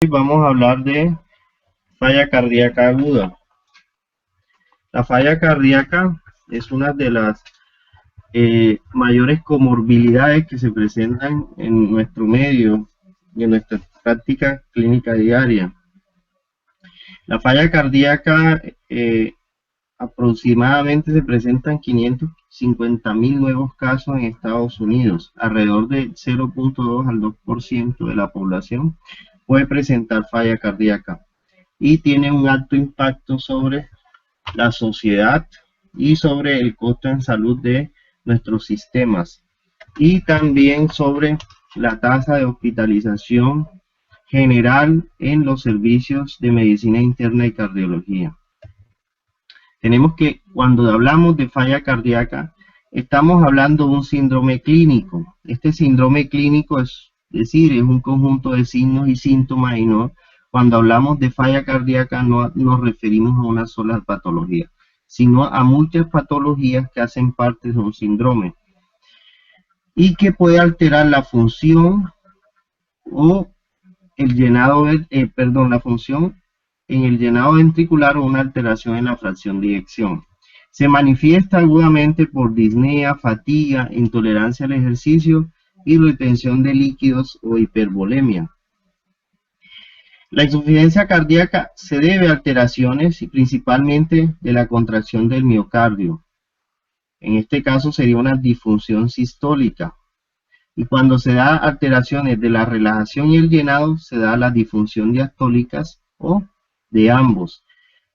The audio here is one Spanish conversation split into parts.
Vamos a hablar de falla cardíaca aguda. La falla cardíaca es una de las mayores comorbilidades que se presentan en nuestro medio y en nuestra práctica clínica diaria. La falla cardíaca aproximadamente se presentan 550.000 nuevos casos en Estados Unidos. Alrededor de 0.2 al 2% de la población puede presentar falla cardíaca y tiene un alto impacto sobre la sociedad y sobre el costo en salud de nuestros sistemas y también sobre la tasa de hospitalización general en los servicios de medicina interna y cardiología. Tenemos que cuando hablamos de falla cardíaca estamos hablando de un síndrome clínico. Este síndrome clínico es decir, es un conjunto de signos y síntomas y no, cuando hablamos de falla cardíaca no nos referimos a una sola patología, sino a muchas patologías que hacen parte de un síndrome y que puede alterar la función o el llenado, la función en el llenado ventricular o una alteración en la fracción de eyección. Se manifiesta agudamente por disnea, fatiga, intolerancia al ejercicio y retención de líquidos o hipervolemia. La insuficiencia cardíaca se debe a alteraciones y principalmente de la contracción del miocardio. En este caso sería una disfunción sistólica. Y cuando se da alteraciones de la relajación y el llenado, se da la disfunción diastólicas o de ambos.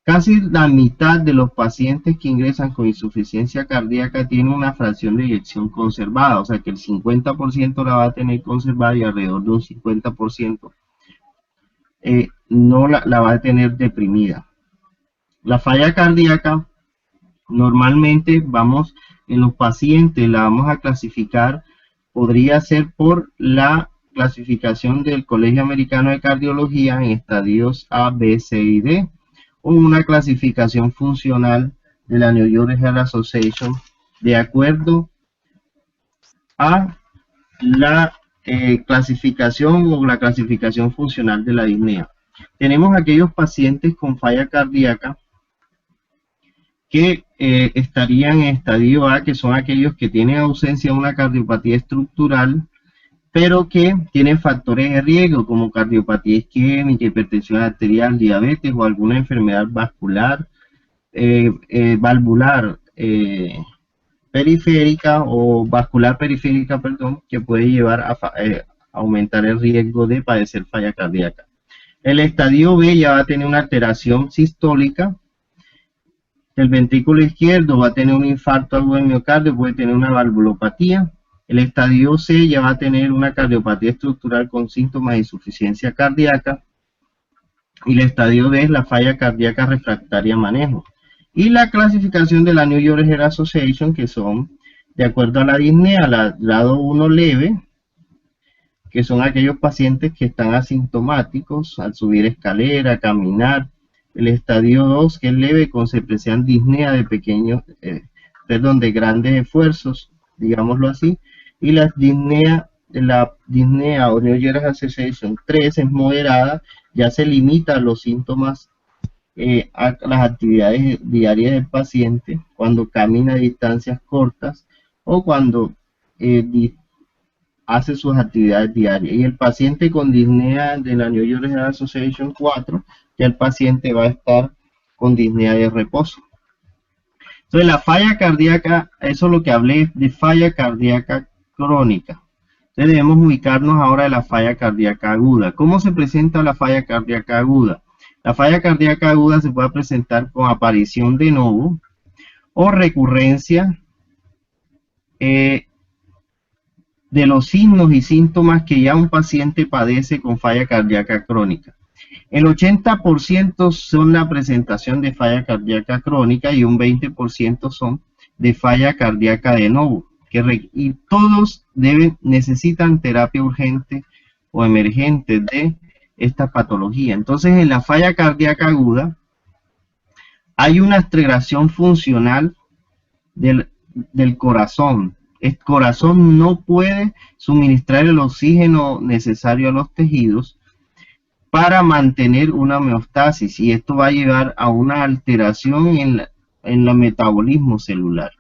Casi la mitad de los pacientes que ingresan con insuficiencia cardíaca tienen una fracción de eyección conservada, o sea que el 50% la va a tener conservada y alrededor de un 50% no la va a tener deprimida. La falla cardíaca, normalmente en los pacientes la vamos a clasificar, podría ser por la clasificación del Colegio Americano de Cardiología en estadios A, B, C y D, o una clasificación funcional de la New York Heart Association de acuerdo a la clasificación o la clasificación funcional de la disnea. Tenemos aquellos pacientes con falla cardíaca que estarían en estadio A, que son aquellos que tienen ausencia de una cardiopatía estructural, pero que tienen factores de riesgo como cardiopatía isquémica, hipertensión arterial, diabetes o alguna enfermedad vascular, valvular periférica o vascular periférica, perdón, que puede llevar a aumentar el riesgo de padecer falla cardíaca. El estadio B ya va a tener una alteración sistólica. El ventrículo izquierdo va a tener un infarto agudo del miocardio, puede tener una valvulopatía. El estadio C ya va a tener una cardiopatía estructural con síntomas de insuficiencia cardíaca. Y el estadio D es la falla cardíaca refractaria a manejo. Y la clasificación de la New York Heart Association, que son, de acuerdo a la disnea, grado 1 leve, que son aquellos pacientes que están asintomáticos al subir escalera, caminar. El estadio 2, que es leve, con se presentan disnea de grandes esfuerzos, digámoslo así, y la disnea o New York Association 3 es moderada, ya se limita a los síntomas a las actividades diarias del paciente, cuando camina a distancias cortas o cuando hace sus actividades diarias. Y el paciente con disnea de la New York Heart Association 4, ya el paciente va a estar con disnea de reposo. Entonces la falla cardíaca, eso es lo que hablé de falla cardíaca crónica. Entonces debemos ubicarnos ahora en la falla cardíaca aguda. ¿Cómo se presenta la falla cardíaca aguda? La falla cardíaca aguda se puede presentar con aparición de novo o recurrencia de los signos y síntomas que ya un paciente padece con falla cardíaca crónica. El 80% son la presentación de falla cardíaca crónica y un 20% son de falla cardíaca de novo. Y todos necesitan terapia urgente o emergente de esta patología. Entonces, en la falla cardíaca aguda hay una alteración funcional del corazón. El corazón no puede suministrar el oxígeno necesario a los tejidos para mantener una homeostasis, y esto va a llevar a una alteración en el metabolismo celular.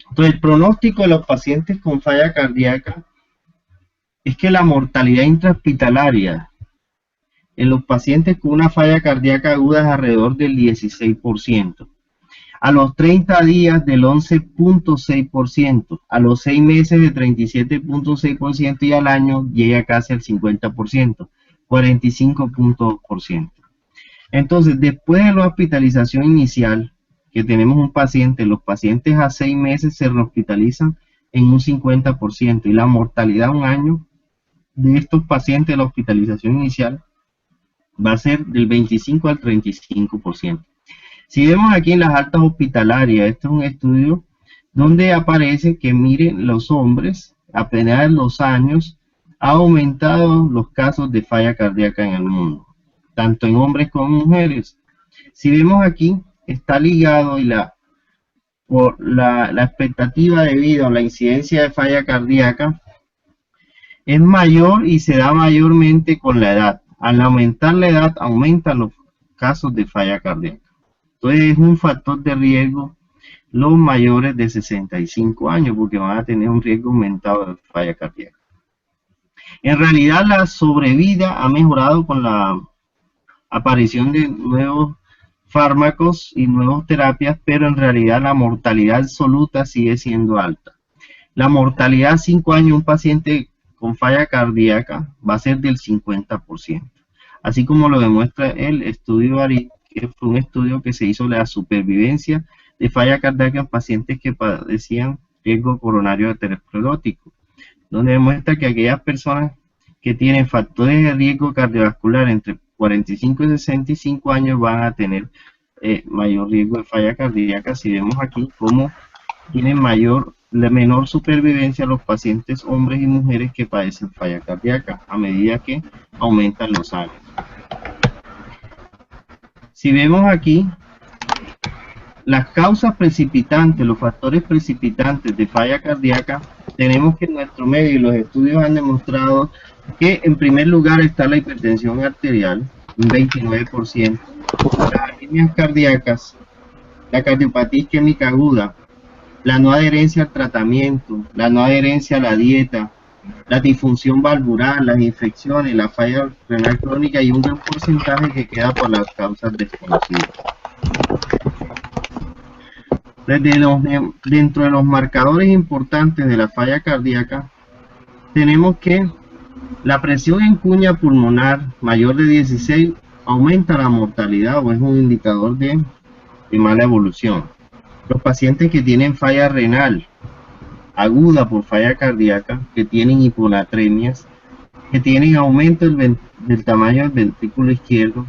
Entonces, el pronóstico de los pacientes con falla cardíaca es que la mortalidad intrahospitalaria en los pacientes con una falla cardíaca aguda es alrededor del 16%. A los 30 días del 11.6%, a los 6 meses de 37.6% y al año llega casi al 50%, 45.2%. Entonces, después de la hospitalización inicial, que tenemos un paciente, los pacientes a 6 meses se rehospitalizan en un 50% y la mortalidad a un año de estos pacientes de la hospitalización inicial va a ser del 25 al 35%. Si vemos aquí en las altas hospitalarias, este es un estudio donde aparece que, miren, los hombres, apenas los años, ha aumentado los casos de falla cardíaca en el mundo, tanto en hombres como mujeres. Si vemos aquí, está ligado por la expectativa de vida o la incidencia de falla cardíaca es mayor y se da mayormente con la edad. Al aumentar la edad, aumentan los casos de falla cardíaca. Entonces es un factor de riesgo los mayores de 65 años, porque van a tener un riesgo aumentado de falla cardíaca. En realidad la sobrevida ha mejorado con la aparición de nuevos fármacos y nuevas terapias, pero en realidad la mortalidad absoluta sigue siendo alta. La mortalidad a 5 años de un paciente con falla cardíaca va a ser del 50%, así como lo demuestra el estudio ARI, que fue un estudio que se hizo de la supervivencia de falla cardíaca en pacientes que padecían riesgo coronario aterosclerótico, donde demuestra que aquellas personas que tienen factores de riesgo cardiovascular entre 45 y 65 años van a tener mayor riesgo de falla cardíaca. Si vemos aquí cómo tienen menor supervivencia los pacientes hombres y mujeres que padecen falla cardíaca a medida que aumentan los años. Si vemos aquí las causas precipitantes, los factores precipitantes de falla cardíaca, tenemos que en nuestro medio los estudios han demostrado que en primer lugar está la hipertensión arterial, un 29%, las arritmias cardíacas, la cardiopatía isquémica aguda, la no adherencia al tratamiento, la no adherencia a la dieta, la disfunción valvular, las infecciones, la falla renal crónica y un gran porcentaje que queda por las causas desconocidas. Dentro de los marcadores importantes de la falla cardíaca, tenemos que la presión en cuña pulmonar mayor de 16 aumenta la mortalidad o es un indicador de mala evolución. Los pacientes que tienen falla renal aguda por falla cardíaca, que tienen hiponatremias, que tienen aumento del tamaño del ventrículo izquierdo,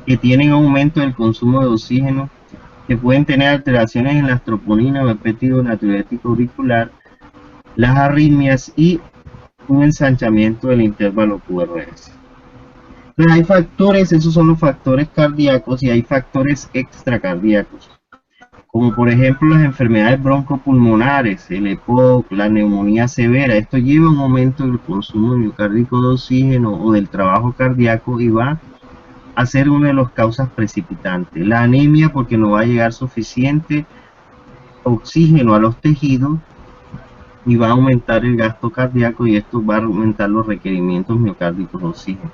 que tienen aumento del consumo de oxígeno, que pueden tener alteraciones en las troponinas o el péptido natriurético auricular, las arritmias y un ensanchamiento del intervalo QRS. Entonces hay factores, esos son los factores cardíacos, y hay factores extracardíacos, como por ejemplo las enfermedades broncopulmonares, el EPOC, la neumonía severa. Esto lleva a un aumento del consumo miocárdico de oxígeno o del trabajo cardíaco y va a ser una de las causas precipitantes. La anemia, porque no va a llegar suficiente oxígeno a los tejidos y va a aumentar el gasto cardíaco, y esto va a aumentar los requerimientos miocárdicos de oxígeno.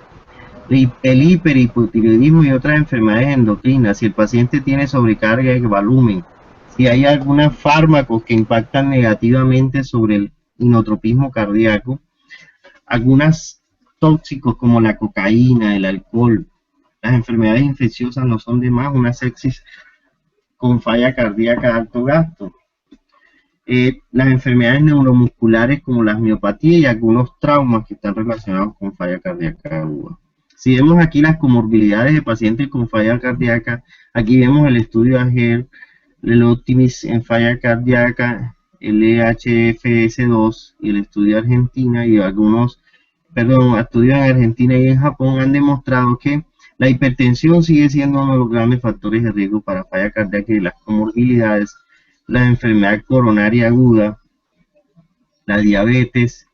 El hiperhipotiroidismo y otras enfermedades endocrinas, si el paciente tiene sobrecarga de volumen, si hay algunos fármacos que impactan negativamente sobre el inotropismo cardíaco, algunos tóxicos como la cocaína, el alcohol, las enfermedades infecciosas no son de más, una sepsis con falla cardíaca de alto gasto. Las enfermedades neuromusculares como las miopatías y algunos traumas que están relacionados con falla cardíaca aguda. Si vemos aquí las comorbilidades de pacientes con falla cardíaca, aquí vemos el estudio AGER, el Optimis en falla cardíaca, el EHFS2 y el estudio de Argentina y estudios en Argentina y en Japón han demostrado que la hipertensión sigue siendo uno de los grandes factores de riesgo para falla cardíaca, y las comorbilidades, la enfermedad coronaria aguda, la diabetes,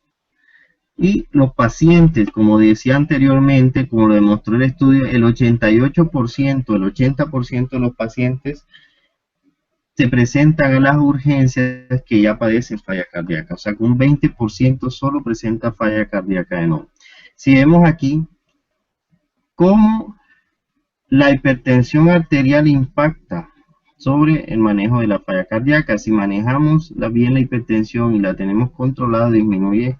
Y los pacientes, como decía anteriormente, como lo demostró el estudio, el 88%, el 80% de los pacientes se presentan a las urgencias que ya padecen falla cardíaca, o sea que un 20% solo presenta falla cardíaca de nuevo. Si vemos aquí cómo la hipertensión arterial impacta sobre el manejo de la falla cardíaca, si manejamos bien la hipertensión y la tenemos controlada, disminuye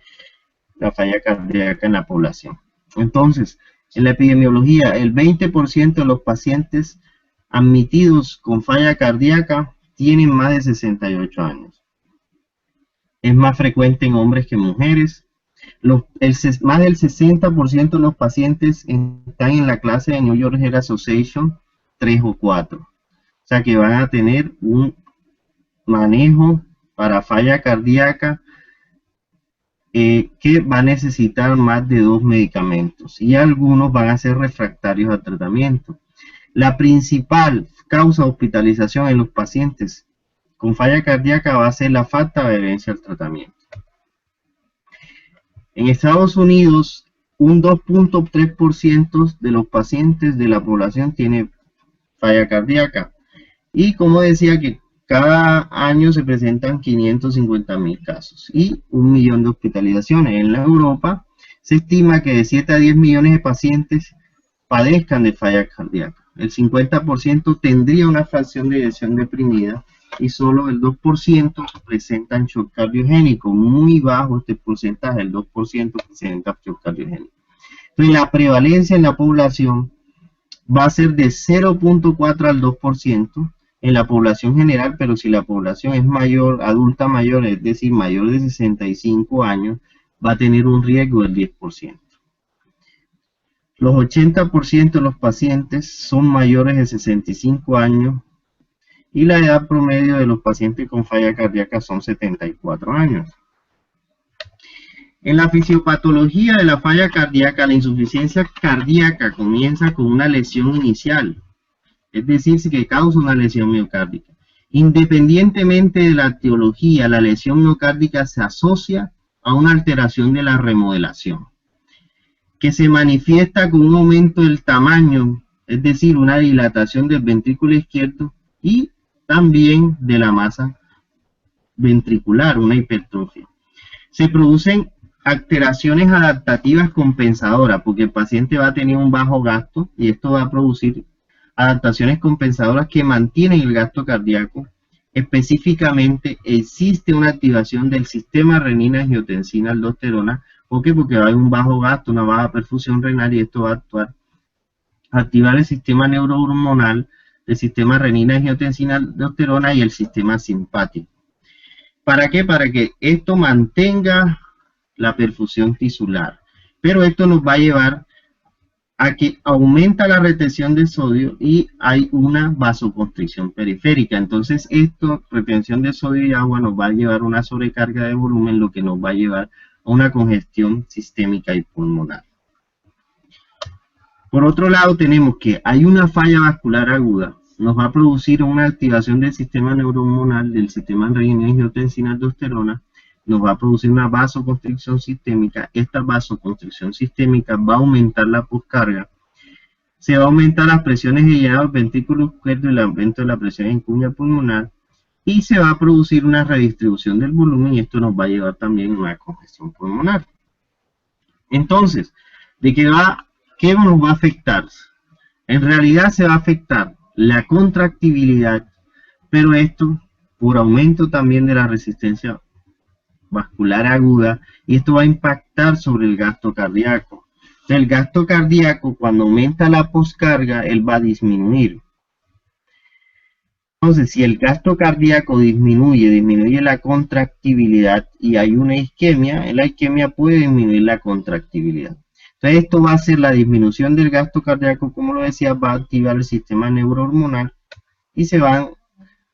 la falla cardíaca en la población. Entonces, en la epidemiología, el 20% de los pacientes admitidos con falla cardíaca tienen más de 68 años. Es más frecuente en hombres que en mujeres. Más del 60% de los pacientes están en la clase de New York Heart Association 3 o 4. O sea que van a tener un manejo para falla cardíaca que va a necesitar más de 2 medicamentos y algunos van a ser refractarios al tratamiento. La principal causa de hospitalización en los pacientes con falla cardíaca va a ser la falta de adherencia al tratamiento. En Estados Unidos, un 2.3% de los pacientes de la población tiene falla cardíaca. Y como decía que cada año se presentan 550.000 casos y 1 millón de hospitalizaciones. En la Europa se estima que de 7 a 10 millones de pacientes padezcan de falla cardíaca. El 50% tendría una fracción de eyección deprimida y solo el 2% presentan shock cardiogénico. Muy bajo este porcentaje, el 2% presenta shock cardiogénico. Entonces la prevalencia en la población va a ser de 0.4 al 2% en la población general, pero si la población es mayor, adulta mayor, es decir, mayor de 65 años, va a tener un riesgo del 10%. Los 80% de los pacientes son mayores de 65 años y la edad promedio de los pacientes con falla cardíaca son 74 años. En la fisiopatología de la falla cardíaca, la insuficiencia cardíaca comienza con una lesión inicial, es decir, que causa una lesión miocárdica. Independientemente de la etiología, la lesión miocárdica se asocia a una alteración de la remodelación, que se manifiesta con un aumento del tamaño, es decir, una dilatación del ventrículo izquierdo y también de la masa ventricular, una hipertrofia. Se producen alteraciones adaptativas compensadoras, porque el paciente va a tener un bajo gasto y esto va a producir adaptaciones compensadoras que mantienen el gasto cardíaco. Específicamente existe una activación del sistema renina-angiotensina-aldosterona. ¿Por qué? Porque va a haber un bajo gasto, una baja perfusión renal y esto va a activar el sistema neurohormonal, el sistema renina-angiotensina-aldosterona y el sistema simpático. ¿Para qué? Para que esto mantenga la perfusión tisular. Pero esto nos va a llevar a que aumenta la retención de sodio y hay una vasoconstricción periférica. Entonces, retención de sodio y agua nos va a llevar a una sobrecarga de volumen, lo que nos va a llevar a una congestión sistémica y pulmonar. Por otro lado, tenemos que hay una falla vascular aguda, nos va a producir una activación del sistema neurohormonal, del sistema renina-angiotensina-aldosterona, nos va a producir una vasoconstricción sistémica. Esta vasoconstricción sistémica va a aumentar la poscarga, se va a aumentar las presiones de llenado del ventrículo izquierdo y el aumento de la presión en cuña pulmonar y se va a producir una redistribución del volumen y esto nos va a llevar también a una congestión pulmonar. Entonces, ¿qué nos va a afectar? En realidad se va a afectar la contractibilidad, pero esto por aumento también de la resistencia vascular aguda y esto va a impactar sobre el gasto cardíaco. El gasto cardíaco, cuando aumenta la poscarga, él va a disminuir. Entonces, si el gasto cardíaco disminuye la contractibilidad y hay una isquemia, la isquemia puede disminuir la contractibilidad. Entonces, esto va a ser la disminución del gasto cardíaco, como lo decía, va a activar el sistema neurohormonal y se van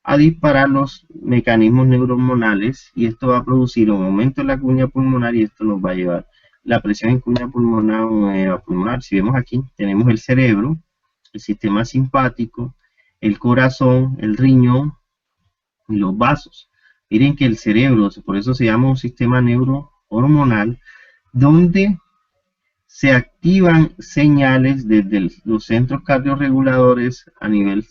a disparar los mecanismos neurohormonales y esto va a producir un aumento en la cuña pulmonar y esto nos va a llevar la presión en cuña pulmonar. Si vemos aquí, tenemos el cerebro, el sistema simpático, el corazón, el riñón y los vasos. Miren que el cerebro, por eso se llama un sistema neurohormonal, donde se activan señales desde los centros cardiorreguladores a nivel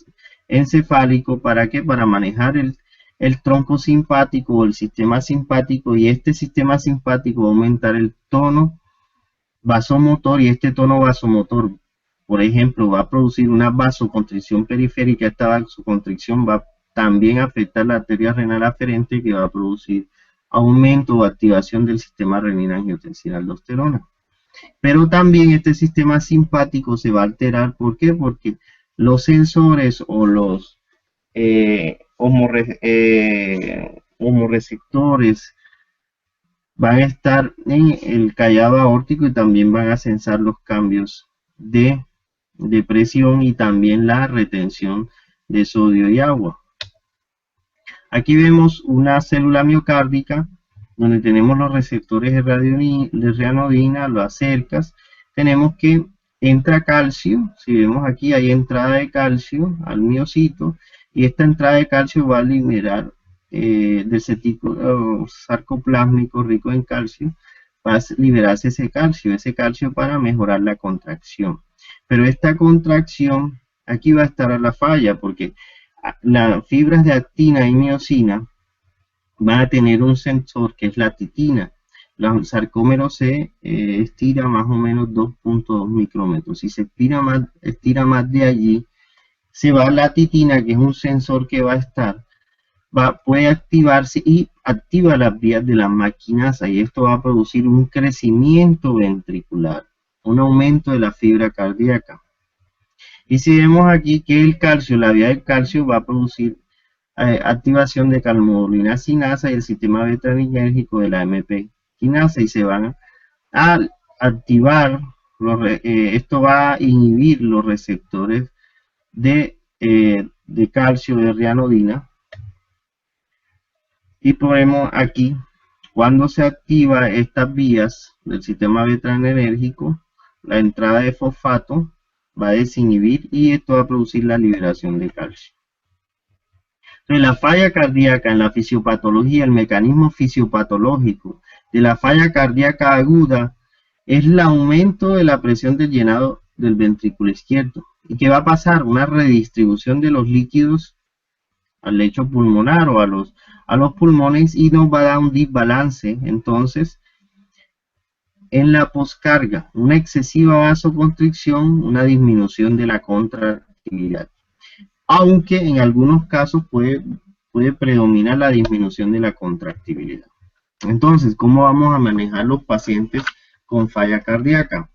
encefálico. ¿Para qué? Para manejar el tronco simpático o el sistema simpático, y este sistema simpático va a aumentar el tono vasomotor, y este tono vasomotor, por ejemplo, va a producir una vasoconstricción periférica. Esta vasoconstricción va también a afectar la arteria renal aferente, que va a producir aumento o activación del sistema renina-angiotensina-aldosterona. Pero también este sistema simpático se va a alterar. ¿Por qué? Porque los sensores o los homoreceptores van a estar en el callado aórtico y también van a sensar los cambios de presión y también la retención de sodio y agua. Aquí vemos una célula miocárdica donde tenemos los receptores de ranodina, lo acercas, tenemos que entra calcio. Si vemos aquí hay entrada de calcio al miocito, y esta entrada de calcio va a liberar del citocromo sarcoplásmico rico en calcio, va a liberarse ese calcio para mejorar la contracción. Pero esta contracción, aquí va a estar a la falla, porque las fibras de actina y miosina van a tener un sensor que es la titina. El sarcómero se estira más o menos 2.2 micrómetros. Si se estira más de allí, se va la titina, que es un sensor que va a estar, puede activarse y activa las vías de la maquinasa, y esto va a producir un crecimiento ventricular, un aumento de la fibra cardíaca. Y si vemos aquí que el calcio, la vía del calcio va a producir activación de calmodulina sinasa y el sistema beta-adrenérgico de la AMP quinasa, y se van a activar, esto va a inhibir los receptores de calcio de ranodina. Y podemos aquí, cuando se activa estas vías del sistema beta-adrenérgico, la entrada de fosfato va a desinhibir, y esto va a producir la liberación de calcio. Entonces, la falla cardíaca en la fisiopatología, el mecanismo fisiopatológico de la falla cardíaca aguda es el aumento de la presión del llenado del ventrículo izquierdo. ¿Y qué va a pasar? Una redistribución de los líquidos al lecho pulmonar o a los pulmones, y nos va a dar un desbalance. Entonces, en la poscarga, una excesiva vasoconstricción, una disminución de la contractilidad, aunque en algunos casos puede predominar la disminución de la contractibilidad. Entonces, ¿cómo vamos a manejar los pacientes con falla cardíaca?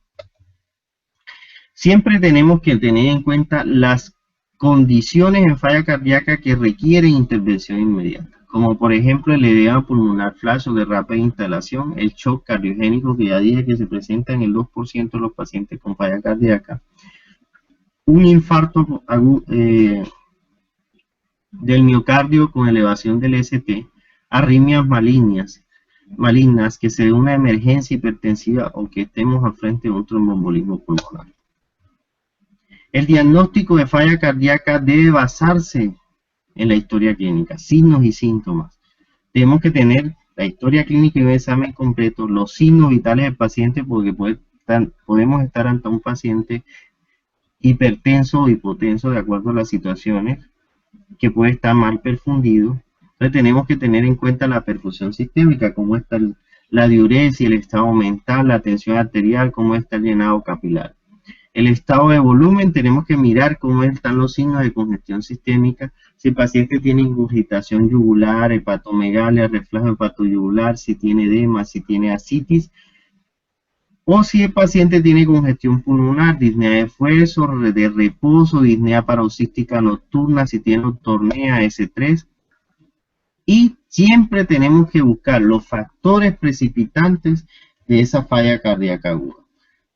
Siempre tenemos que tener en cuenta las condiciones en falla cardíaca que requieren intervención inmediata, como por ejemplo el edema pulmonar flash o de rápida instalación, el shock cardiogénico, que ya dije que se presenta en el 2% de los pacientes con falla cardíaca, un infarto del miocardio con elevación del ST, arritmias malignas, que se dé una emergencia hipertensiva o que estemos al frente de un tromboembolismo pulmonar. El diagnóstico de falla cardíaca debe basarse en la historia clínica, signos y síntomas. Tenemos que tener la historia clínica y un examen completo, los signos vitales del paciente, porque podemos estar ante un paciente hipertenso o hipotenso de acuerdo a las situaciones, que puede estar mal perfundido. Entonces tenemos que tener en cuenta la perfusión sistémica, cómo está la diuresis, el estado mental, la tensión arterial, cómo está el llenado capilar. El estado de volumen, tenemos que mirar cómo están los signos de congestión sistémica, si el paciente tiene ingurgitación yugular, hepatomegalia, reflujo hepatoyugular, si tiene edema, si tiene ascitis, o si el paciente tiene congestión pulmonar, disnea de esfuerzo, de reposo, disnea paroxística nocturna, si tiene ortornea S3. Y siempre tenemos que buscar los factores precipitantes de esa falla cardíaca aguda,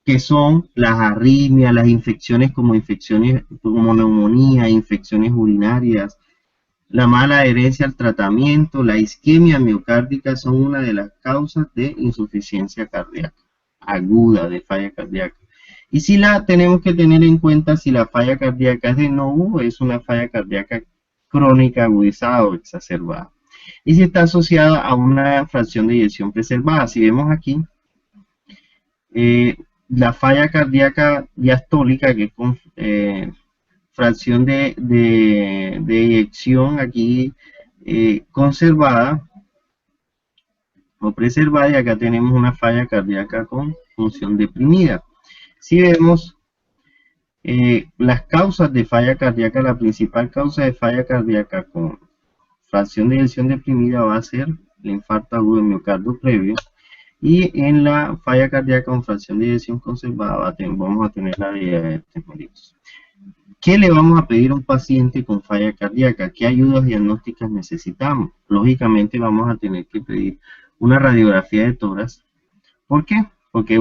que son las arritmias, las infecciones como neumonía, infecciones urinarias, la mala adherencia al tratamiento, la isquemia miocárdica, son una de las causas de insuficiencia cardíaca aguda, de falla cardíaca. Y si la tenemos que tener en cuenta, si la falla cardíaca es de novo, es una falla cardíaca crónica agudizada o exacerbada. Y si está asociada a una fracción de eyección preservada. Si vemos aquí, La falla cardíaca diastólica, que es con fracción de eyección aquí conservada o preservada, y acá tenemos una falla cardíaca con función deprimida. Si vemos las causas de falla cardíaca, la principal causa de falla cardíaca con fracción de eyección deprimida va a ser el infarto agudo de miocardio previo, y en la falla cardíaca con fracción de eyección conservada vamos a tener la diabetes mellitus. ¿Qué le vamos a pedir a un paciente con falla cardíaca? ¿Qué ayudas diagnósticas necesitamos? Lógicamente vamos a tener que pedir una radiografía de tórax. ¿Por qué? Porque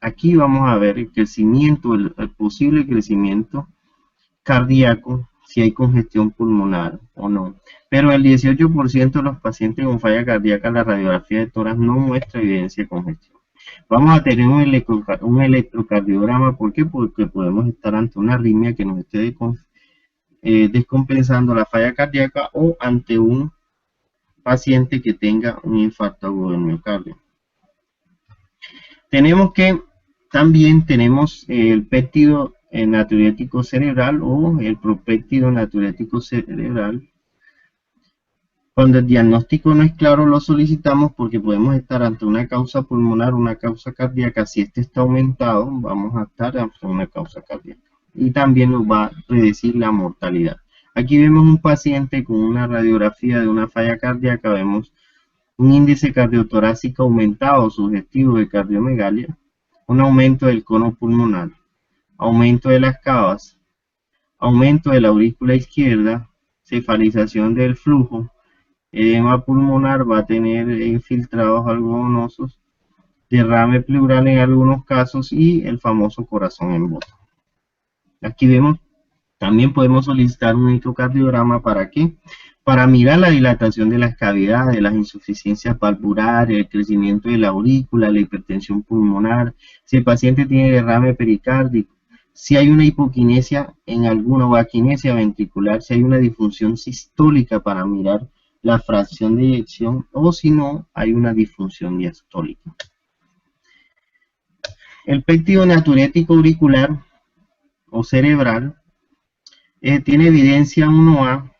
aquí vamos a ver el crecimiento, el posible crecimiento cardíaco, si hay congestión pulmonar o no. Pero el 18% de los pacientes con falla cardíaca, la radiografía de tórax no muestra evidencia de congestión. Vamos a tener un electrocardiograma. ¿Por qué? Porque podemos estar ante una arritmia que nos esté descompensando la falla cardíaca, o ante un paciente que tenga un infarto agudo del miocardio. También tenemos el péptido natriurético cerebral o el propéptido natriurético cerebral. Cuando el diagnóstico no es claro, lo solicitamos porque podemos estar ante una causa pulmonar, una causa cardíaca. Si este está aumentado, vamos a estar ante una causa cardíaca. Y también nos va a predecir la mortalidad. Aquí vemos un paciente con una radiografía de una falla cardíaca. Vemos un índice cardiotorácico aumentado sugestivo de cardiomegalia, un aumento del cono pulmonar, aumento de las cavas, aumento de la aurícula izquierda, cefalización del flujo, edema pulmonar, va a tener infiltrados algodonosos, derrame pleural en algunos casos y el famoso corazón en bota. Aquí vemos, también podemos solicitar un ecocardiograma. ¿Para qué? Para mirar la dilatación de las cavidades, las insuficiencias valvulares, el crecimiento de la aurícula, la hipertensión pulmonar, si el paciente tiene derrame pericárdico, si hay una hipoquinesia en alguna, o aquinesia ventricular, si hay una disfunción sistólica para mirar la fracción de eyección, o si no, hay una disfunción diastólica. El péptido natriurético auricular o cerebral tiene evidencia 1A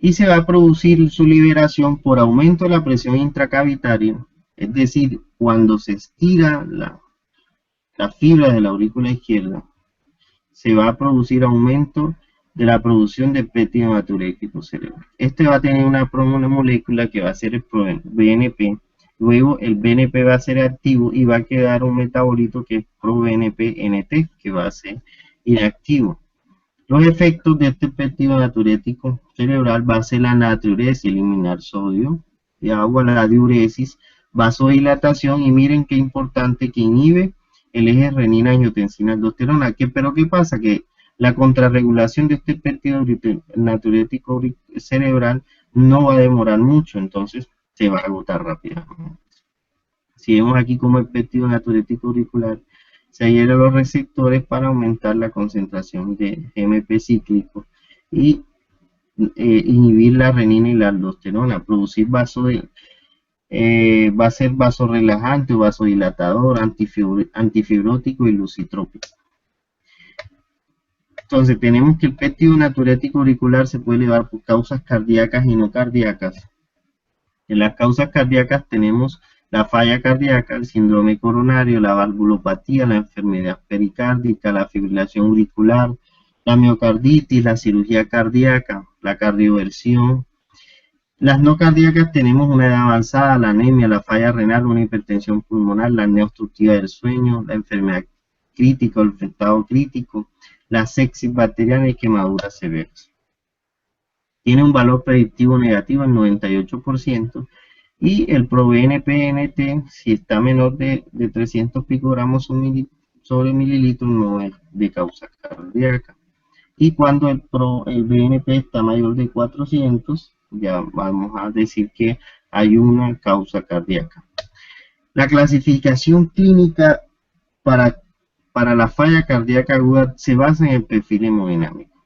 y se va a producir su liberación por aumento de la presión intracavitaria, es decir, cuando se estira la fibra de la aurícula izquierda, se va a producir aumento de la producción de péptido natriurético cerebral. Este va a tener una molécula que va a ser el BNP, luego el BNP va a ser activo y va a quedar un metabolito que es ProBNP-NT, que va a ser inactivo. Los efectos de este péptido natriurético cerebral va a ser la natriuresis, eliminar sodio y agua, la diuresis, vasodilatación, y miren qué importante, que inhibe el eje renina-angiotensina-aldosterona. ¿Pero qué pasa? Que la contrarregulación de este péptido natriurético cerebral no va a demorar mucho, entonces se va a agotar rápidamente. Si vemos aquí como el péptido natriurético auricular se adhiere a los receptores para aumentar la concentración de GMP cíclico y inhibir la renina y la aldosterona, producir va a ser vasorelajante o vasodilatador, antifibrótico y lucitrópico. Entonces tenemos que el péptido natriurético auricular se puede elevar por causas cardíacas y no cardíacas. En las causas cardíacas tenemos la falla cardíaca, el síndrome coronario, la valvulopatía, la enfermedad pericárdica, la fibrilación auricular, la miocarditis, la cirugía cardíaca, la cardioversión. Las no cardíacas tenemos una edad avanzada, la anemia, la falla renal, una hipertensión pulmonar, la apnea obstructiva del sueño, la enfermedad crítica o el estado crítico, la sepsis bacteriana y quemaduras severas. Tiene un valor predictivo negativo en 98%, y el ProBNP-NT, si está menor de 300 picogramos sobre mililitro, no es de causa cardíaca. Y cuando el BNP está mayor de 400, ya vamos a decir que hay una causa cardíaca. La clasificación clínica para la falla cardíaca aguda se basa en el perfil hemodinámico.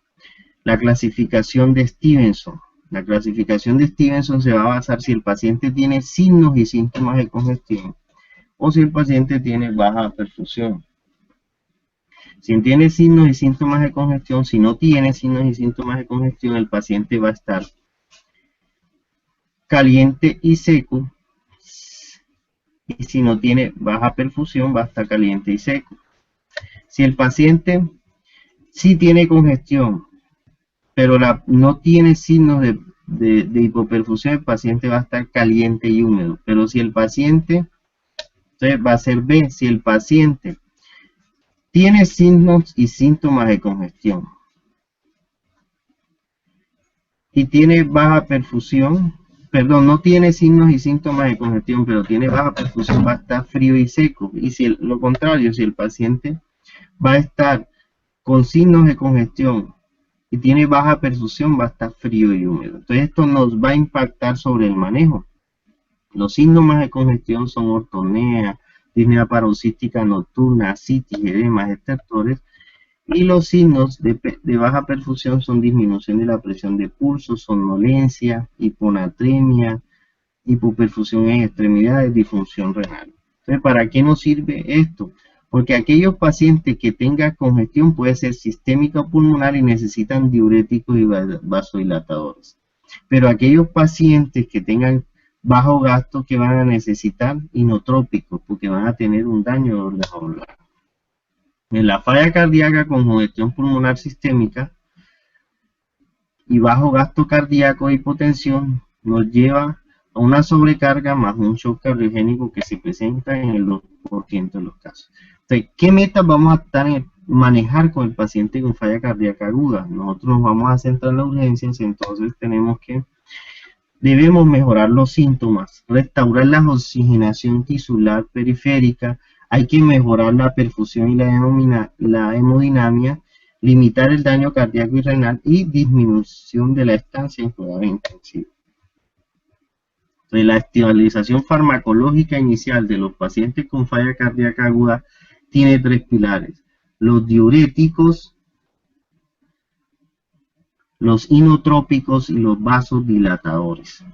La clasificación de Stevenson. La clasificación de Stevenson se va a basar si el paciente tiene signos y síntomas de congestión, o si el paciente tiene baja perfusión. Si tiene signos y síntomas de congestión, si no tiene signos y síntomas de congestión, el paciente va a estar caliente y seco, y si no tiene baja perfusión, va a estar caliente y seco. Si el paciente sí tiene congestión, pero no tiene signos de hipoperfusión, el paciente va a estar caliente y húmedo. Pero si el paciente, entonces va a ser B, si el paciente tiene signos y síntomas de congestión y tiene baja perfusión, perdón, no tiene signos y síntomas de congestión, pero tiene baja perfusión, va a estar frío y seco. Y si lo contrario, si el paciente va a estar con signos de congestión y tiene baja perfusión, va a estar frío y húmedo. Entonces esto nos va a impactar sobre el manejo. Los síntomas de congestión son ortonea, disnea paroxística nocturna, ascitis, edemas, estertores. Y los signos de baja perfusión son disminución de la presión de pulso, somnolencia, hiponatremia, hipoperfusión en extremidades, disfunción renal. Entonces, ¿para qué nos sirve esto? Porque aquellos pacientes que tengan congestión puede ser sistémica o pulmonar y necesitan diuréticos y vasodilatadores. Pero aquellos pacientes que tengan bajo gasto, que van a necesitar inotrópicos porque van a tener un daño de órgano blanco. En la falla cardíaca con congestión pulmonar sistémica y bajo gasto cardíaco e hipotensión nos lleva a una sobrecarga más un shock cardiogénico que se presenta en el 2% de los casos. Entonces, ¿qué metas vamos a manejar con el paciente con falla cardíaca aguda? Nosotros nos vamos a centrar en las urgencias, entonces debemos mejorar los síntomas, restaurar la oxigenación tisular periférica, hay que mejorar la perfusión y la hemodinamia, limitar el daño cardíaco y renal y disminución de la estancia en cuidados intensivos. Entonces, la estabilización farmacológica inicial de los pacientes con falla cardíaca aguda tiene 3 pilares: los diuréticos, los inotrópicos y los vasodilatadores.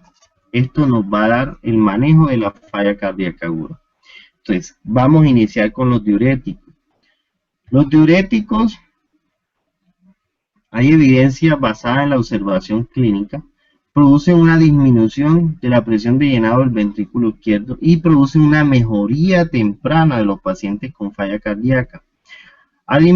Esto nos va a dar el manejo de la falla cardíaca aguda. Entonces, vamos a iniciar con los diuréticos. Los diuréticos, hay evidencia basada en la observación clínica, producen una disminución de la presión de llenado del ventrículo izquierdo y producen una mejoría temprana de los pacientes con falla cardíaca. Hay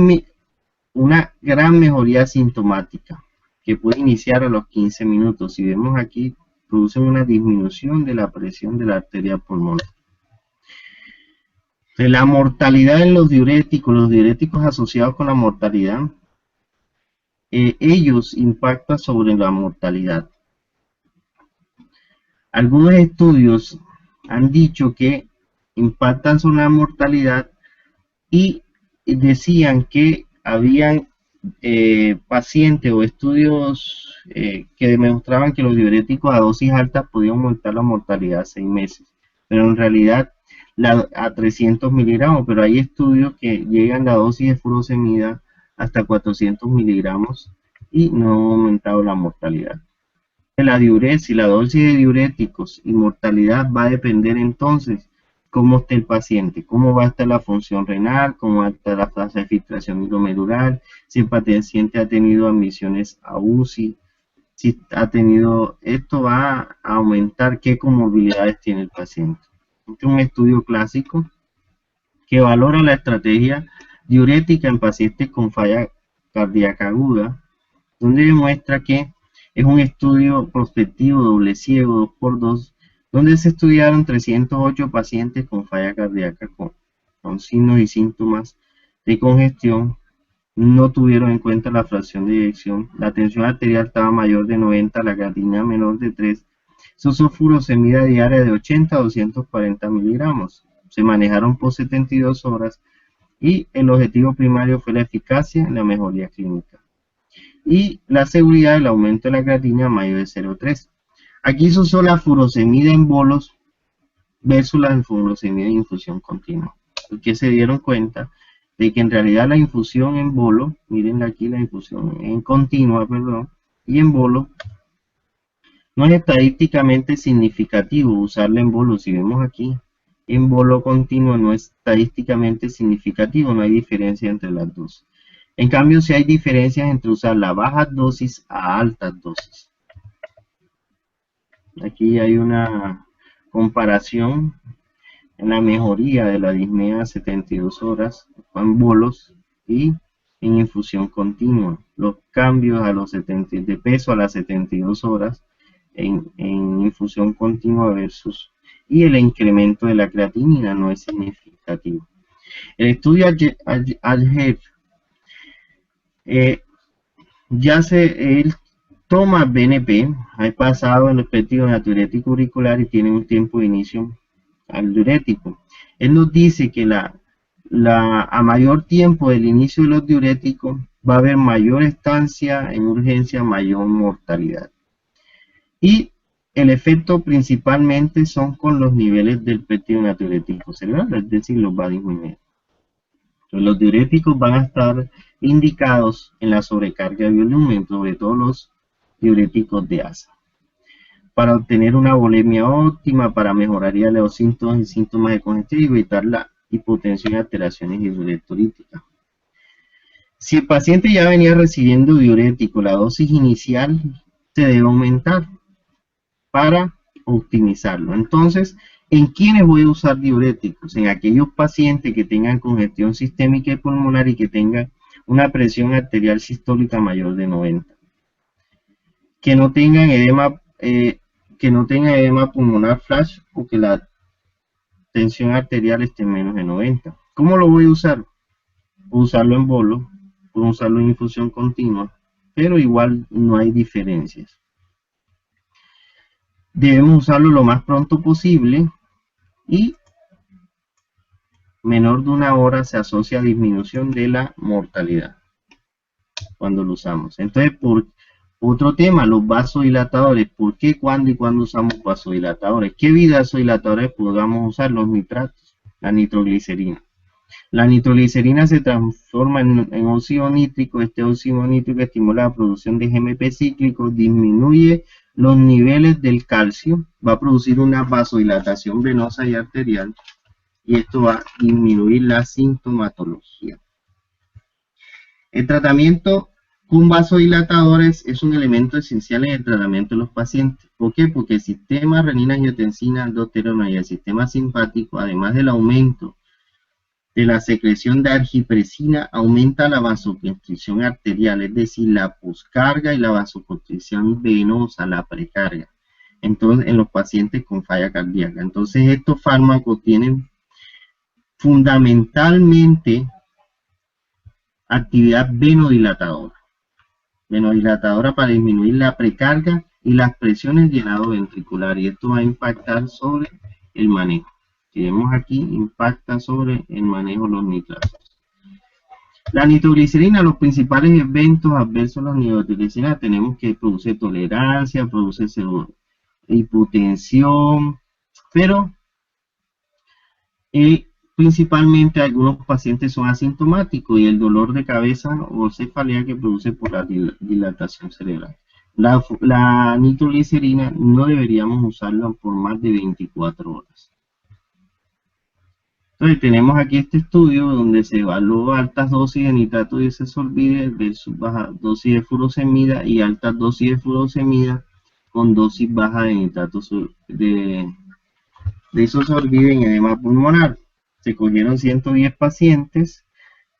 una gran mejoría sintomática que puede iniciar a los 15 minutos. Si vemos aquí, producen una disminución de la presión de la arteria pulmonar. De la mortalidad en los diuréticos asociados con la mortalidad, ellos impactan sobre la mortalidad. Algunos estudios han dicho que impactan sobre la mortalidad y decían que habían pacientes o estudios que demostraban que los diuréticos a dosis altas podían aumentar la mortalidad a 6 meses, pero en realidad a 300 miligramos, pero hay estudios que llegan a dosis de furosemida hasta 400 miligramos y no ha aumentado la mortalidad. La diuresis, la dosis de diuréticos y mortalidad va a depender entonces cómo esté el paciente, cómo va a estar la función renal, cómo va a estar la tasa de filtración glomerular, si el paciente ha tenido admisiones a UCI, si ha tenido, esto va a aumentar qué comorbilidades tiene el paciente. Este es un estudio clásico que valora la estrategia diurética en pacientes con falla cardíaca aguda, donde demuestra que es un estudio prospectivo doble ciego 2x2, donde se estudiaron 308 pacientes con falla cardíaca con signos y síntomas de congestión. No tuvieron en cuenta la fracción de eyección, la tensión arterial estaba mayor de 90, la creatinina menor de 3, se usó furosemida diaria de 80 a 240 miligramos, se manejaron por 72 horas y el objetivo primario fue la eficacia en la mejoría clínica y la seguridad del aumento de la creatinina mayor de 0,3. Aquí se usó la furosemida en bolos versus la furosemida en infusión continua, porque se dieron cuenta de que en realidad la infusión en bolo, miren aquí la infusión en continua, perdón, y en bolo, no es estadísticamente significativo usarla en bolo. Si vemos aquí, en bolo continuo no es estadísticamente significativo, no hay diferencia entre las dos. En cambio, sí hay diferencias entre usar la baja dosis a altas dosis. Aquí hay una comparación en la mejoría de la disnea a 72 horas en bolos y en infusión continua. Los cambios a los de peso a las 72 horas en infusión continua versus y el incremento de la creatinina no es significativo. El estudio ALGEF él toma BNP, ha pasado el péptido natriurético auricular y tiene un tiempo de inicio al diurético. Él nos dice que a mayor tiempo del inicio de los diuréticos va a haber mayor estancia en urgencia, mayor mortalidad. Y el efecto principalmente son con los niveles del péptido natriurético cerebral, es decir, los va a disminuir. Entonces, los diuréticos van a estar indicados en la sobrecarga de volumen, sobre todo los diuréticos de asa, para obtener una volemia óptima, para mejorar los síntomas y síntomas de congestión y evitar la hipotensión y alteraciones hidroelectrolíticas. Si el paciente ya venía recibiendo diurético, la dosis inicial se debe aumentar para optimizarlo. Entonces, ¿en quiénes voy a usar diuréticos? En aquellos pacientes que tengan congestión sistémica y pulmonar y que tengan una presión arterial sistólica mayor de 90. Que no tengan edema pulmonar flash o que la tensión arterial esté menos de 90. ¿Cómo lo voy a usar? Puedo usarlo en bolo, puedo usarlo en infusión continua, pero igual no hay diferencias. Debemos usarlo lo más pronto posible y menor de una hora se asocia a disminución de la mortalidad cuando lo usamos. Entonces, por otro tema, los vasodilatadores. ¿Por qué, cuándo y cuándo usamos vasodilatadores? ¿Qué vasodilatadores podamos usar? Los nitratos, la nitroglicerina. La nitroglicerina se transforma en óxido nítrico. Este óxido nítrico estimula la producción de GMP cíclico, disminuye los niveles del calcio, va a producir una vasodilatación venosa y arterial, y esto va a disminuir la sintomatología. El tratamiento con vasodilatadores es un elemento esencial en el tratamiento de los pacientes. ¿Por qué? Porque el sistema renina-angiotensina-aldosterona y el sistema simpático, además del aumento de la secreción de argipresina, aumenta la vasoconstricción arterial, es decir, la poscarga y la vasoconstricción venosa, la precarga. Entonces, en los pacientes con falla cardíaca. Entonces, estos fármacos tienen fundamentalmente actividad venodilatadora para disminuir la precarga y las presiones de llenado ventricular, y esto va a impactar sobre el manejo. Si vemos aquí, impacta sobre el manejo de los nitratos. La nitroglicerina, los principales eventos adversos de la nitroglicerina, tenemos que produce tolerancia, produce hipotensión, pero principalmente algunos pacientes son asintomáticos y el dolor de cabeza o cefalea que produce por la dilatación cerebral. La nitroglicerina no deberíamos usarla por más de 24 horas. Entonces tenemos aquí este estudio donde se evaluó altas dosis de nitrato de isosorbide versus baja dosis de furosemida y altas dosis de furosemida con dosis baja de nitrato de isosorbide en edema pulmonar. Se cogieron 110 pacientes,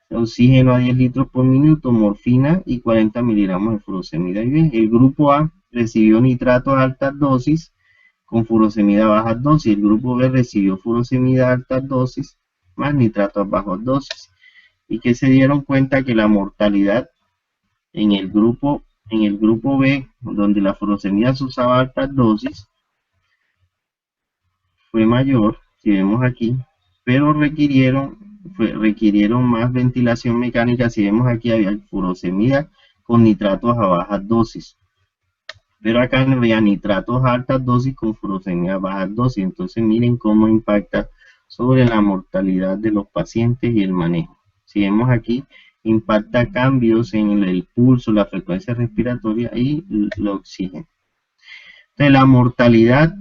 oxígeno a 10 litros por minuto, morfina y 40 miligramos de furosemida IV. El grupo A recibió nitrato a altas dosis con furosemida a bajas dosis. El grupo B recibió furosemida a altas dosis más nitrato a bajas dosis. Y que se dieron cuenta que la mortalidad en el grupo B, donde la furosemida se usaba a altas dosis, fue mayor, si vemos aquí, pero requirieron más ventilación mecánica. Si vemos aquí, había furosemida con nitratos a bajas dosis, pero acá había nitratos a altas dosis con furosemida a bajas dosis. Entonces miren cómo impacta sobre la mortalidad de los pacientes y el manejo. Si vemos aquí, impacta cambios en el pulso, la frecuencia respiratoria y el oxígeno. Entonces la mortalidad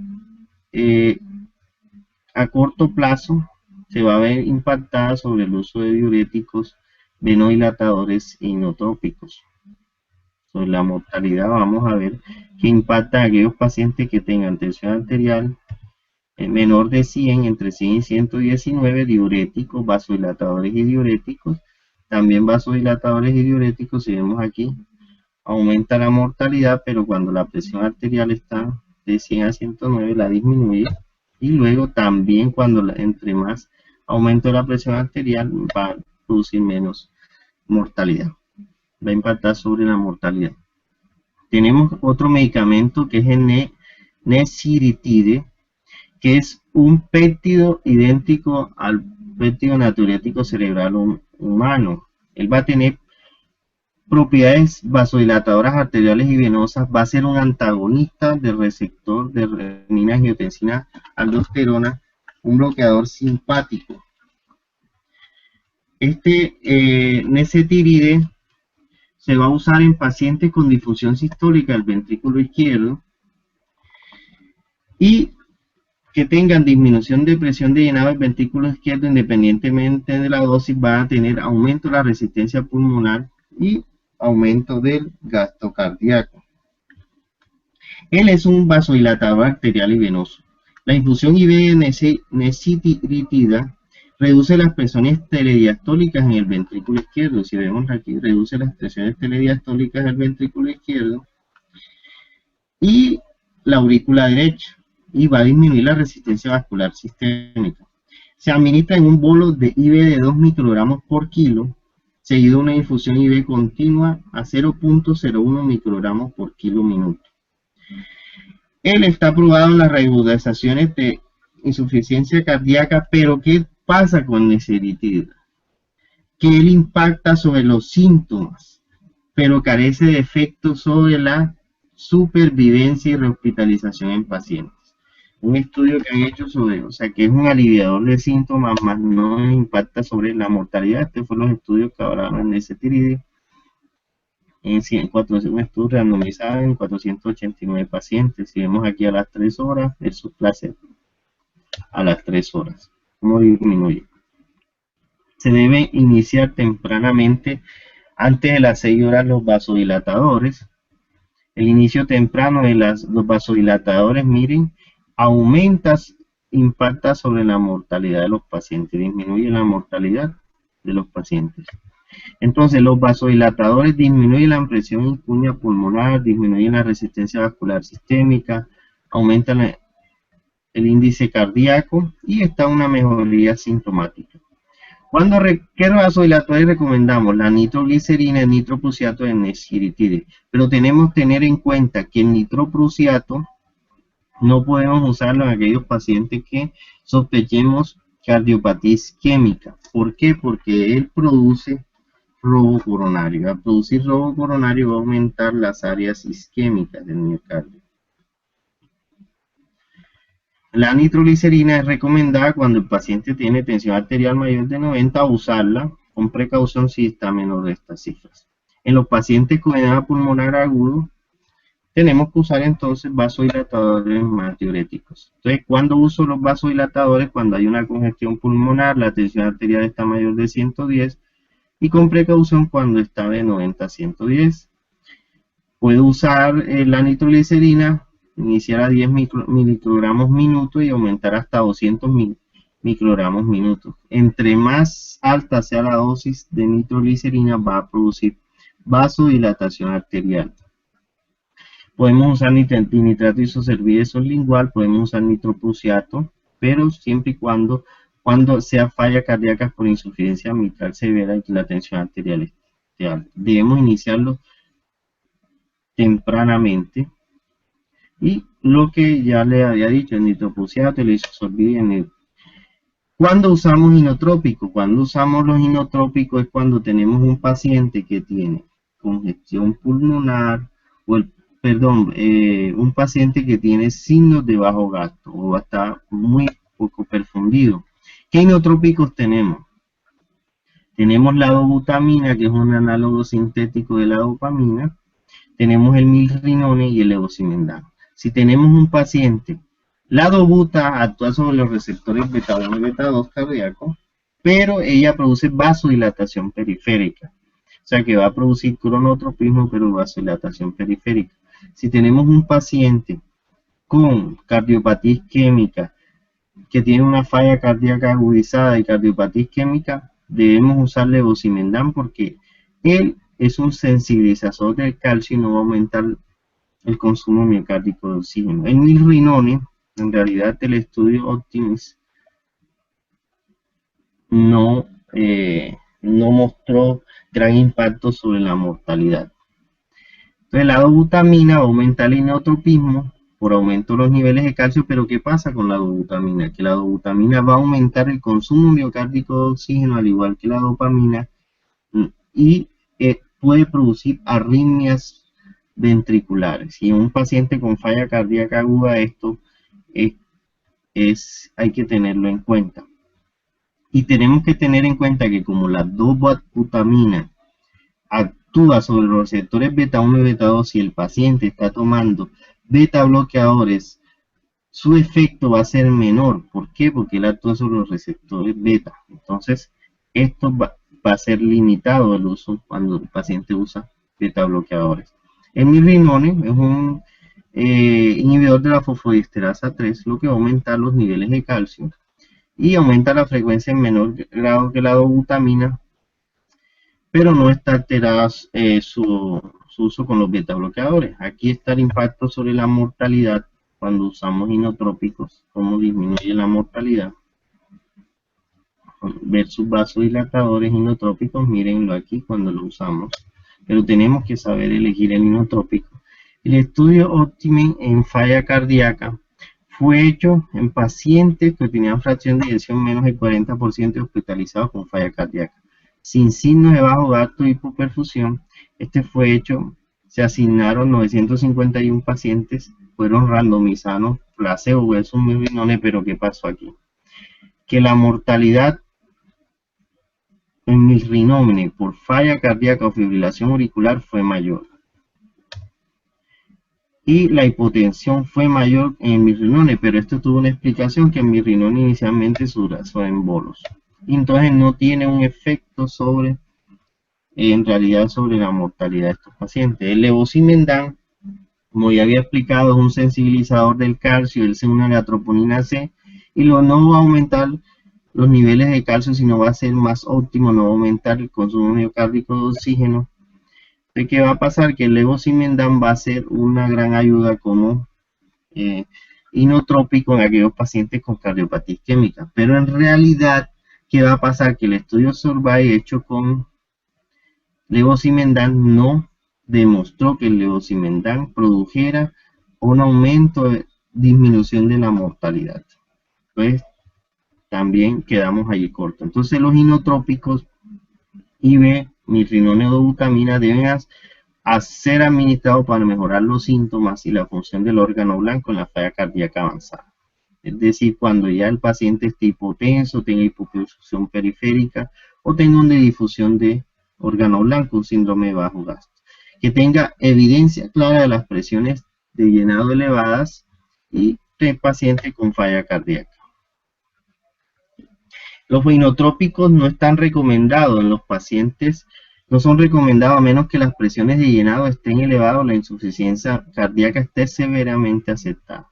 a corto plazo se va a ver impactada sobre el uso de diuréticos, venodilatadores e inotrópicos. Sobre la mortalidad vamos a ver que impacta a aquellos pacientes que tengan tensión arterial menor de 100, entre 100 y 119, diuréticos, vasodilatadores y diuréticos. También vasodilatadores y diuréticos, si vemos aquí, aumenta la mortalidad, pero cuando la presión arterial está de 100 a 109 la disminuye. Y luego también cuando entre más aumento la presión arterial va a producir menos mortalidad, va a impactar sobre la mortalidad. Tenemos otro medicamento que es el nesiritide, que es un péptido idéntico al péptido natriurético cerebral humano. Él va a tener propiedades vasodilatadoras arteriales y venosas, va a ser un antagonista del receptor de renina, angiotensina, aldosterona, un bloqueador simpático. Este nesiritide se va a usar en pacientes con disfunción sistólica del ventrículo izquierdo y que tengan disminución de presión de llenado del ventrículo izquierdo, independientemente de la dosis, va a tener aumento de la resistencia pulmonar y aumento del gasto cardíaco. Él es un vasodilatador arterial y venoso. La infusión IV de nesiritida reduce las presiones telediastólicas en el ventrículo izquierdo. Si vemos aquí, reduce las presiones telediastólicas del ventrículo izquierdo y la aurícula derecha, y va a disminuir la resistencia vascular sistémica. Se administra en un bolo de IV de 2 microgramos por kilo, seguido de una infusión IV continua a 0.01 microgramos por kilo minuto. Él está aprobado en las reembolsaciones de insuficiencia cardíaca, pero ¿qué pasa con nesiritida? Que él impacta sobre los síntomas, pero carece de efecto sobre la supervivencia y rehospitalización en pacientes. Un estudio que han hecho sobre, o sea, que es un aliviador de síntomas, más no impacta sobre la mortalidad. Este fue los estudios que hablaban de nesiritida en un estudio randomizado en 489 pacientes. Si vemos aquí a las 3 horas versus placebo a las 3 horas, ¿cómo disminuye? Se debe iniciar tempranamente antes de las 6 horas los vasodilatadores. El inicio temprano de los vasodilatadores, miren, impacta sobre la mortalidad de los pacientes, disminuye la mortalidad de los pacientes. Entonces, los vasodilatadores disminuyen la presión isquemia pulmonar, disminuyen la resistencia vascular sistémica, aumentan el índice cardíaco y está una mejoría sintomática. ¿Qué vasodilatadores recomendamos? La nitroglicerina, el nitroprusiato y el nesiritide. Pero tenemos que tener en cuenta que el nitroprusiato no podemos usarlo en aquellos pacientes que sospechemos cardiopatía isquémica. ¿Por qué? Porque él produce robo coronario. Al producir robo coronario va a aumentar las áreas isquémicas del miocardio. La nitroglicerina es recomendada cuando el paciente tiene tensión arterial mayor de 90, usarla con precaución si está menor de estas cifras. En los pacientes con edema pulmonar agudo, tenemos que usar entonces vasodilatadores más diuréticos. Entonces, ¿cuándo uso los vasodilatadores? Cuando hay una congestión pulmonar, la tensión arterial está mayor de 110 y con precaución cuando está de 90 a 110. Puedo usar la nitroglicerina, iniciar a 10 microgramos minuto y aumentar hasta 200 microgramos minuto. Entre más alta sea la dosis de nitroglicerina, va a producir vasodilatación arterial. Podemos usar nitrato isoservide sublingual, podemos usar nitroprusiato, pero siempre y cuando sea falla cardíaca por insuficiencia mitral severa y que la tensión arterial esté alta. Debemos iniciarlo tempranamente. Y lo que ya le había dicho, el nitroprusiato, el isosorbide. ¿Cuándo usamos inotrópicos? Cuando usamos los inotrópicos es cuando tenemos un paciente que tiene congestión pulmonar un paciente que tiene signos de bajo gasto o está muy poco perfundido. ¿Qué inotrópicos tenemos? Tenemos la dobutamina, que es un análogo sintético de la dopamina. Tenemos el milrinone y el levosimendan. Si tenemos un paciente La dobuta actúa sobre los receptores beta 1 y beta 2 cardíacos, pero ella produce vasodilatación periférica. O sea que va a producir cronotropismo, pero vasodilatación periférica. Si tenemos un paciente con cardiopatía isquémica que tiene una falla cardíaca agudizada y cardiopatía isquémica, debemos usar levosimendan porque él es un sensibilizador del calcio y no va a aumentar el consumo miocárdico de oxígeno. El milrinone, en realidad el estudio Optimis no, no mostró gran impacto sobre la mortalidad. Entonces la dobutamina va a aumentar el inotropismo por aumento de los niveles de calcio, pero ¿qué pasa con la dobutamina? Que la dobutamina va a aumentar el consumo miocárdico de oxígeno, al igual que la dopamina, y puede producir arritmias ventriculares. Y en un paciente con falla cardíaca aguda esto hay que tenerlo en cuenta. Y tenemos que tener en cuenta que como la dobutamina actúa sobre los receptores beta 1 y beta 2, si el paciente está tomando beta bloqueadores, su efecto va a ser menor. ¿Por qué? Porque él actúa sobre los receptores beta. Entonces, esto va a ser limitado el uso cuando el paciente usa beta bloqueadores. El mirrinone es un inhibidor de la fosfodiesterasa 3, lo que va a aumentar los niveles de calcio y aumenta la frecuencia en menor grado que la dobutamina, pero no está alterada su uso con los beta bloqueadores. Aquí está el impacto sobre la mortalidad cuando usamos inotrópicos, cómo disminuye la mortalidad versus vasodilatadores inotrópicos. Mírenlo aquí cuando lo usamos, pero tenemos que saber elegir el inotrópico. El estudio Optimin en falla cardíaca fue hecho en pacientes que tenían fracción de eyección menos del 40% hospitalizados con falla cardíaca, sin signos de bajo gasto y hipoperfusión. Este fue hecho, se asignaron 951 pacientes, fueron randomizados, placebo versus mirrinone, pero ¿qué pasó aquí? Que la mortalidad en mirrinone por falla cardíaca o fibrilación auricular fue mayor. Y la hipotensión fue mayor en mirrinone, pero esto tuvo una explicación que en mirrinone inicialmente son embolos. Y entonces no tiene un efecto sobre, en realidad, sobre la mortalidad de estos pacientes. El levosimendan, como ya había explicado, es un sensibilizador del calcio, él se une a la troponina C y no va a aumentar los niveles de calcio, sino va a ser más óptimo, no va a aumentar el consumo miocárdico de oxígeno. ¿De qué va a pasar? Que el levosimendan va a ser una gran ayuda como inotrópico en aquellos pacientes con cardiopatía isquémica. Pero en realidad, ¿qué va a pasar? Que el estudio Survey hecho con levosimendan no demostró que el levosimendan produjera un aumento de disminución de la mortalidad. Pues también quedamos allí cortos. Entonces los inotrópicos IV, mirrinone o dobutamina deben ser administrados para mejorar los síntomas y la función del órgano blanco en la falla cardíaca avanzada. Es decir, cuando ya el paciente esté hipotenso, tenga hipoperfusión periférica o tenga una difusión de órgano blanco, un síndrome de bajo gasto. Que tenga evidencia clara de las presiones de llenado elevadas y de paciente con falla cardíaca. Los inotrópicos no están recomendados en los pacientes, no son recomendados a menos que las presiones de llenado estén elevadas o la insuficiencia cardíaca esté severamente aceptada.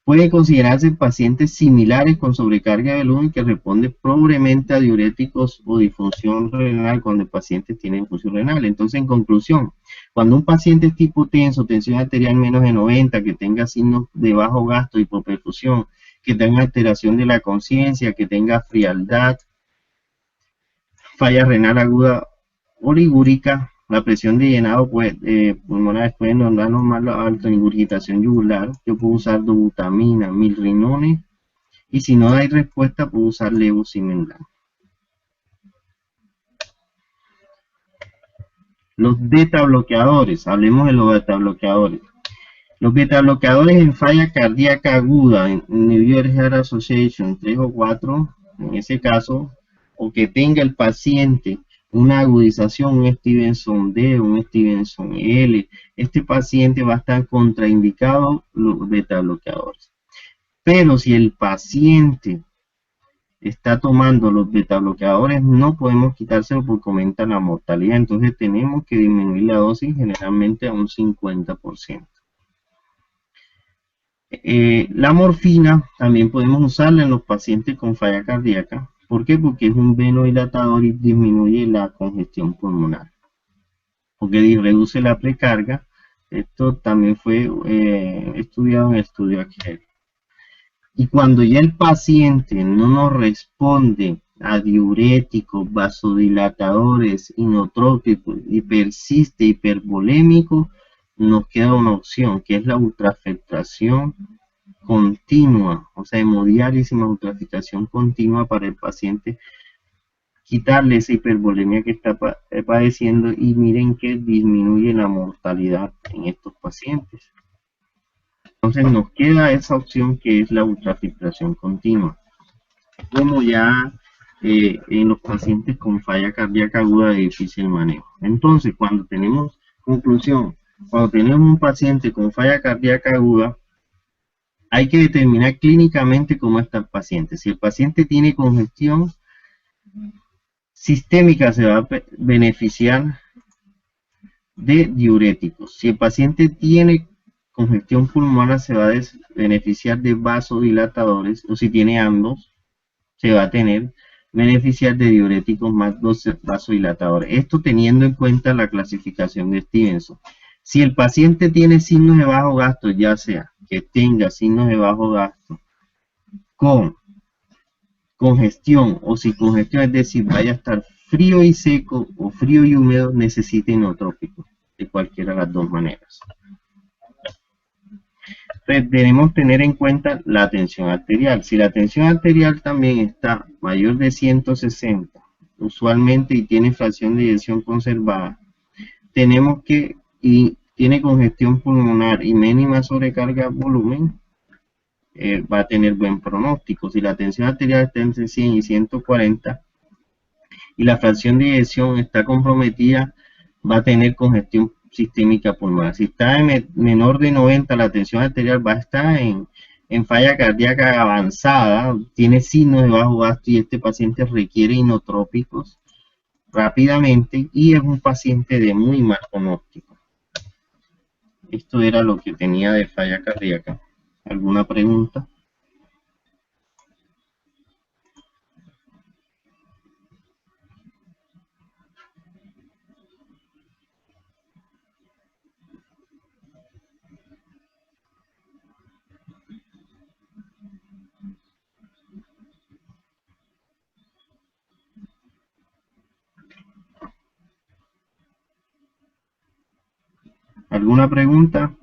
Pueden considerarse pacientes similares con sobrecarga de volumen que responden pobremente a diuréticos o disfunción renal cuando el paciente tiene disfunción renal. Entonces, en conclusión, cuando un paciente es hipotenso, tensión arterial menos de 90, que tenga signos de bajo gasto, hipoperfusión, que tenga alteración de la conciencia, que tenga frialdad, falla renal aguda oligúrica, la presión de llenado pulmonar puede nombrar normal alta, ingurgitación yugular, yo puedo usar dobutamina, mirrinone, y si no hay respuesta puedo usar levosimendan. Los beta bloqueadores, hablemos de los beta bloqueadores. Los beta bloqueadores en falla cardíaca aguda, en New York Heart Association 3 o 4, en ese caso, o que tenga el paciente una agudización, un Stevenson D, un Stevenson L, este paciente va a estar contraindicado los beta bloqueadores. Pero si el paciente está tomando los beta bloqueadores, no podemos quitárselo porque aumenta la mortalidad. Entonces tenemos que disminuir la dosis generalmente a un 50%. La morfina también podemos usarla en los pacientes con falla cardíaca. ¿Por qué? Porque es un venodilatador y disminuye la congestión pulmonar. Porque reduce la precarga. Esto también fue estudiado en el estudio aquí. Y cuando ya el paciente no nos responde a diuréticos, vasodilatadores, inotrópicos y persiste hipervolémico, nos queda una opción que es la ultrafiltración continua, o sea, hemodiálisis más ultrafiltración continua para el paciente, quitarle esa hipervolemia que está padeciendo y miren que disminuye la mortalidad en estos pacientes. Entonces nos queda esa opción que es la ultrafiltración continua, como ya en los pacientes con falla cardíaca aguda de difícil manejo. Entonces, cuando tenemos un paciente con falla cardíaca aguda, hay que determinar clínicamente cómo está el paciente. Si el paciente tiene congestión sistémica, se va a beneficiar de diuréticos. Si el paciente tiene congestión pulmonar, se va a beneficiar de vasodilatadores, o si tiene ambos, se va a beneficiar de diuréticos más vasodilatadores. Esto teniendo en cuenta la clasificación de Stevenson. Si el paciente tiene signos de bajo gasto, ya sea que tenga signos de bajo gasto con congestión o sin congestión, es decir, vaya a estar frío y seco o frío y húmedo, necesita inotrópico, de cualquiera de las dos maneras. Entonces, debemos tener en cuenta la tensión arterial. Si la tensión arterial también está mayor de 160, usualmente, y tiene fracción de eyección conservada, tenemos que, y tiene congestión pulmonar y mínima sobrecarga volumen, va a tener buen pronóstico. Si la tensión arterial está entre 100 y 140 y la fracción de eyección está comprometida, va a tener congestión sistémica pulmonar. Si está en menor de 90, la tensión arterial va a estar en falla cardíaca avanzada, tiene signos de bajo gasto y este paciente requiere inotrópicos rápidamente y es un paciente de muy mal pronóstico. Esto era lo que tenía de falla cardíaca. ¿Alguna pregunta? ¿Alguna pregunta?